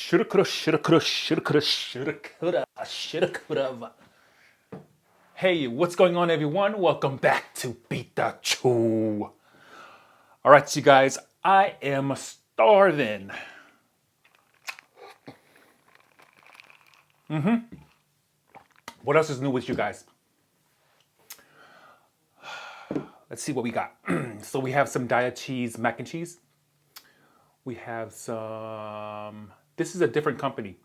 Shoulda, coulda, shoulda, coulda, shoulda, coulda, shoulda, coulda, shoulda, coulda. Hey, what's going on, everyone? Welcome back to PitaChew. All right, you guys, I am starving. What else is new with you guys? Let's see what we got. So we have some diet cheese, mac and cheese. We have some. This is a different company.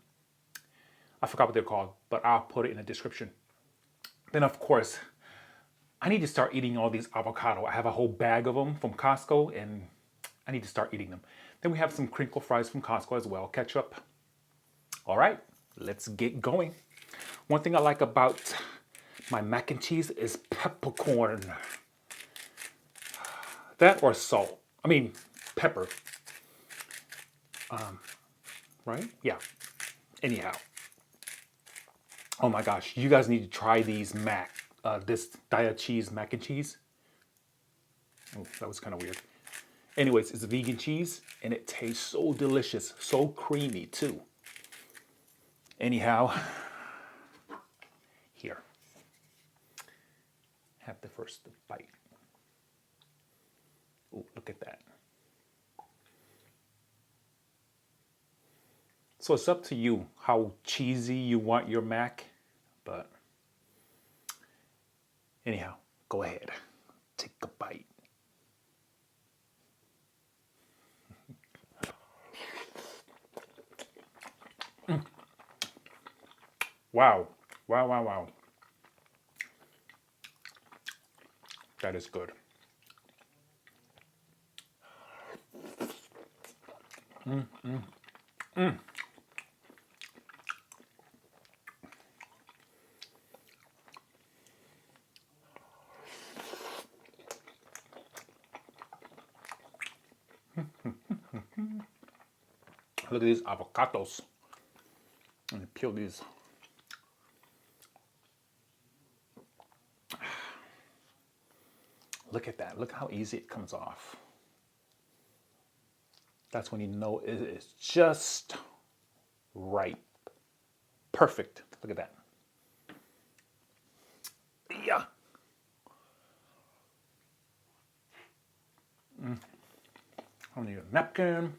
I forgot what they're called, but I'll put it in the description. Then, of course, I need to start eating all these avocado. I have a whole bag of them from Costco, and I need to start eating them. Then we have some crinkle fries from Costco as well, ketchup. All right, let's get going. One thing I like about my mac and cheese is peppercorn. That or salt. I mean, pepper. Right? Yeah. Anyhow. Oh my gosh, you guys need to try these this diet cheese mac and cheese. Oh, that was kind of weird. Anyways, it's vegan cheese and it tastes so delicious, so creamy too. Anyhow, here. Have the first bite. Oh, look at that. So it's up to you how cheesy you want your mac, but anyhow, go ahead, take a bite. Wow, wow, wow, wow. That is good. Look at these avocados. Let me peel these. Look at that. Look how easy it comes off. That's when you know it is just right. Perfect. Look at that. Yeah. I need a napkin.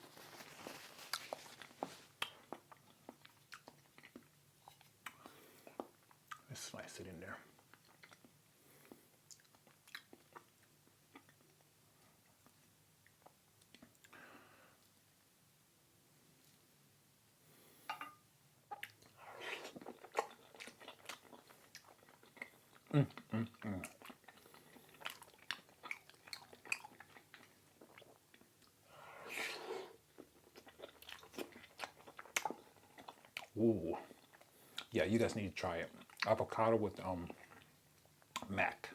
Let's slice it in there. Ooh. Yeah, you guys need to try it. Avocado with mac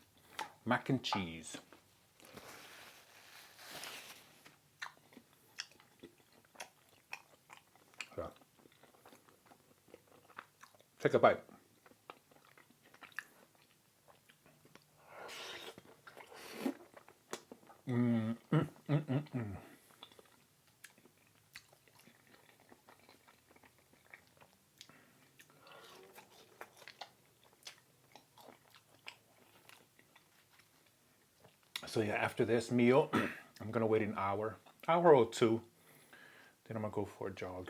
and cheese. Yeah. Take a bite. So yeah, after this meal, I'm gonna wait an hour or two. Then I'm gonna go for a jog.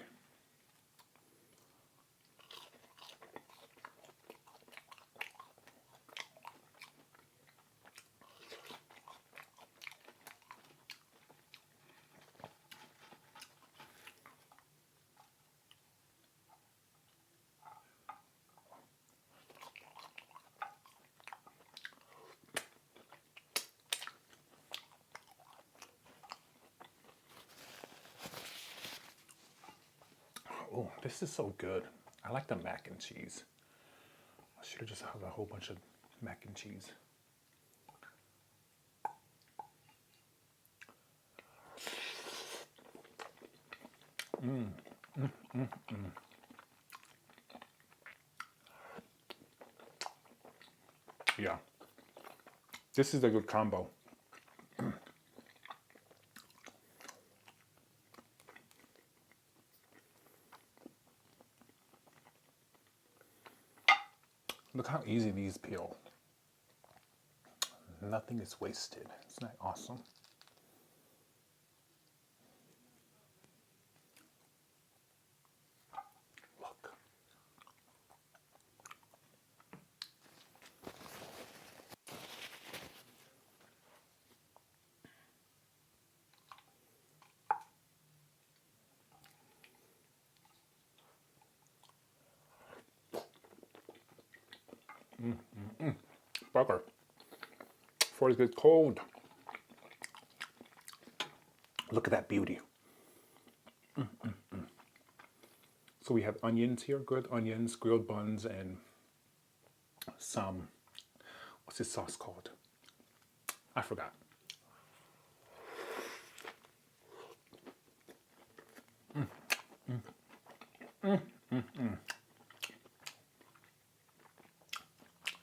Oh, this is so good. I like the mac and cheese. I should have just had a whole bunch of mac and cheese. Yeah. This is a good combo. Look how easy these peel. Nothing is wasted. Isn't that awesome? Look. Burger. Before it gets cold. Look at that beauty. So we have onions here, good onions, grilled buns, and some, what's this sauce called? I forgot.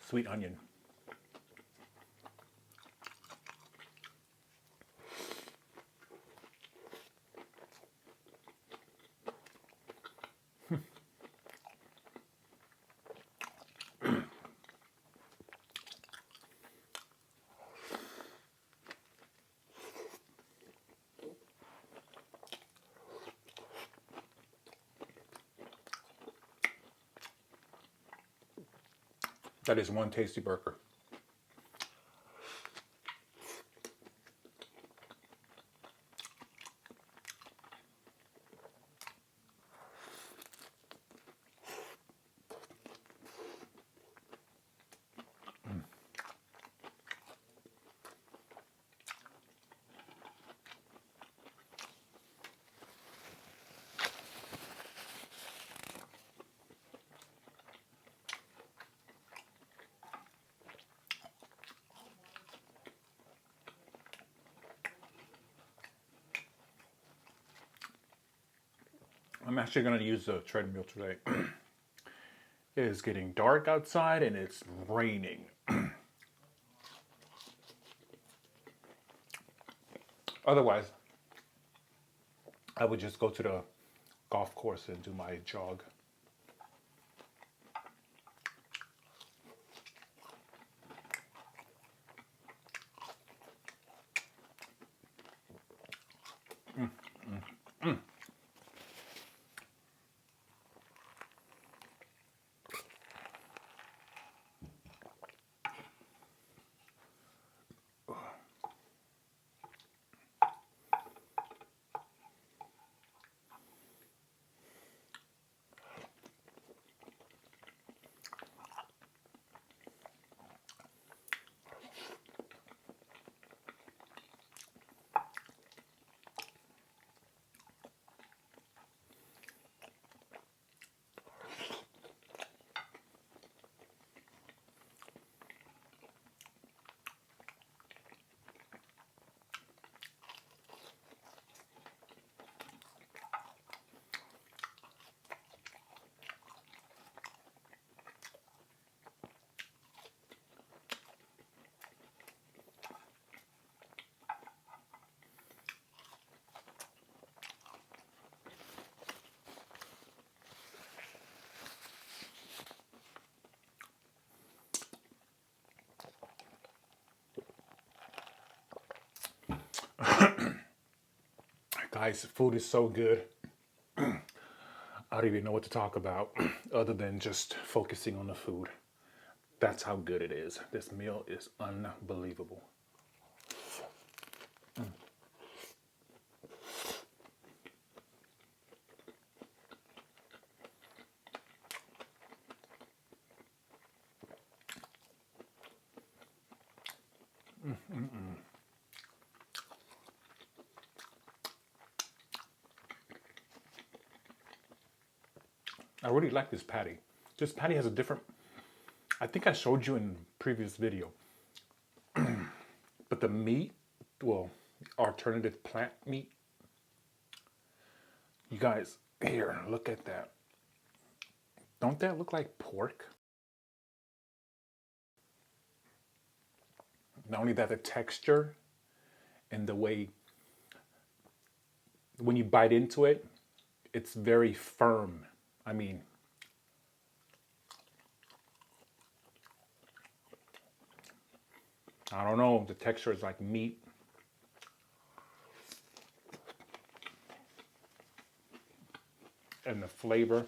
Sweet onion. That is one tasty burger. I'm actually going to use the treadmill today. It is getting dark outside and it's raining. Otherwise, I would just go to the golf course and do my jog. Guys, food is so good. I don't even know what to talk about other than just focusing on the food. That's how good it is. This meal is unbelievable. I really like this patty. This patty has a different, I think I showed you in previous video, but the meat, well, alternative plant meat, you guys, here, look at that. Don't that look like pork? Not only that, the texture and the way, when you bite into it, it's very firm. I mean, I don't know. The texture is like meat. And the flavor.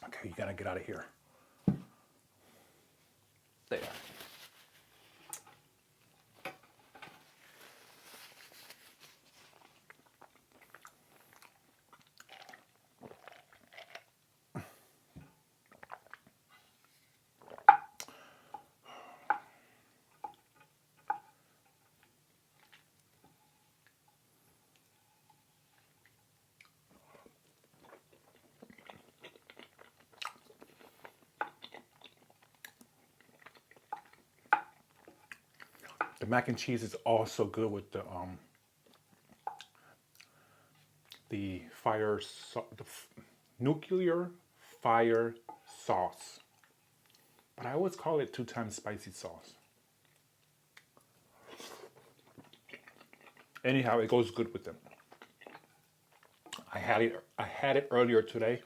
Okay, you gotta get out of here. There. The mac and cheese is also good with the nuclear fire sauce. But I always call it 2 times spicy sauce. Anyhow, it goes good with them. I had it earlier today.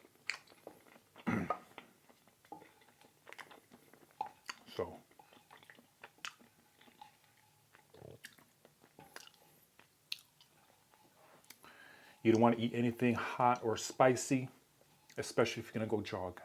So you don't want to eat anything hot or spicy, especially if you're gonna go jog.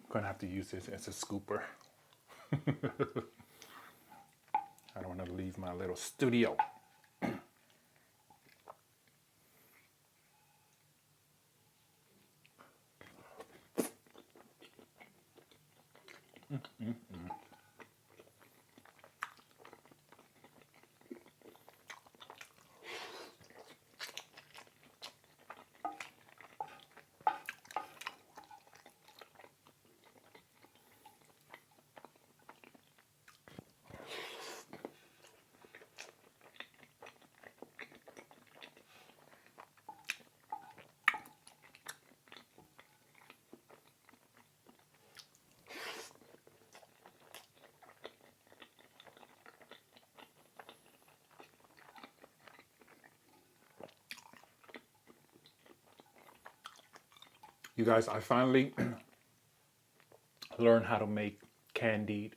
I'm gonna have to use this as a scooper. I don't want to leave my little studio. You guys, I finally learned how to make candied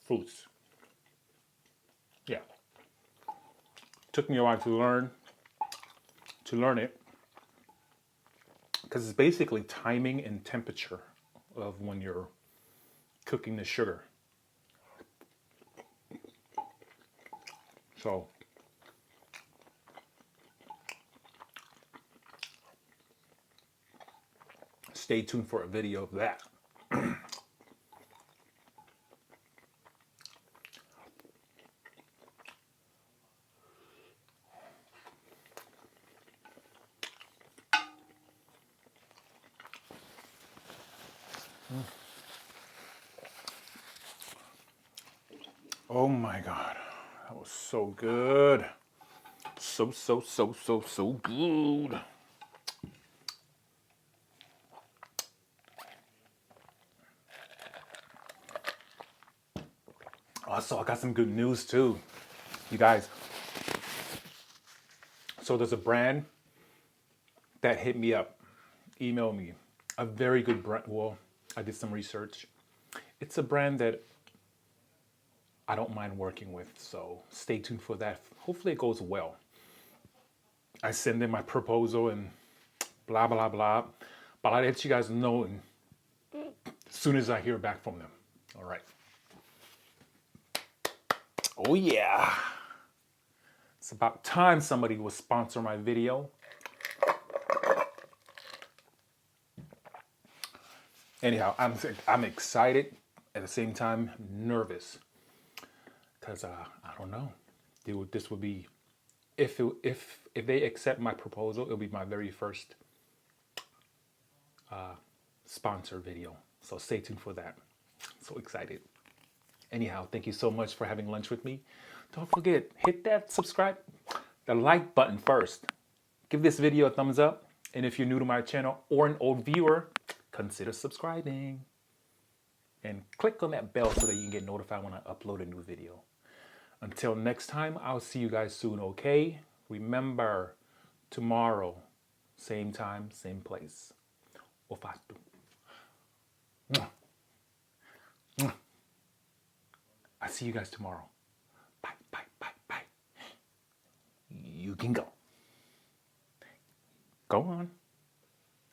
fruits. Yeah, took me a while to learn it because it's basically timing and temperature of when you're cooking the sugar. So stay tuned for a video of that. Oh my God, that was so good. So good. Also, I got some good news too, you guys. So there's a brand that hit me up, emailed me, a very good brand. Well, I did some research. It's a brand that I don't mind working with, so stay tuned for that. Hopefully it goes well. I send in my proposal and blah, blah, blah. But I'll let you guys know as soon as I hear back from them. All right. Oh, yeah. It's about time somebody will sponsor my video. Anyhow, I'm excited, at the same time nervous, because I don't know. This would be, if they accept my proposal, it'll be my very first sponsor video. So stay tuned for that. So excited. Anyhow, thank you so much for having lunch with me. Don't forget, hit that subscribe, the like button first. Give this video a thumbs up. And if you're new to my channel or an old viewer, consider subscribing. And click on that bell so that you can get notified when I upload a new video. Until next time, I'll see you guys soon, okay? Remember, tomorrow, same time, same place. Ofastu. I'll see you guys tomorrow. Bye, bye, bye, bye. You can go. Go on.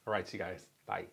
All right, you guys. Bye.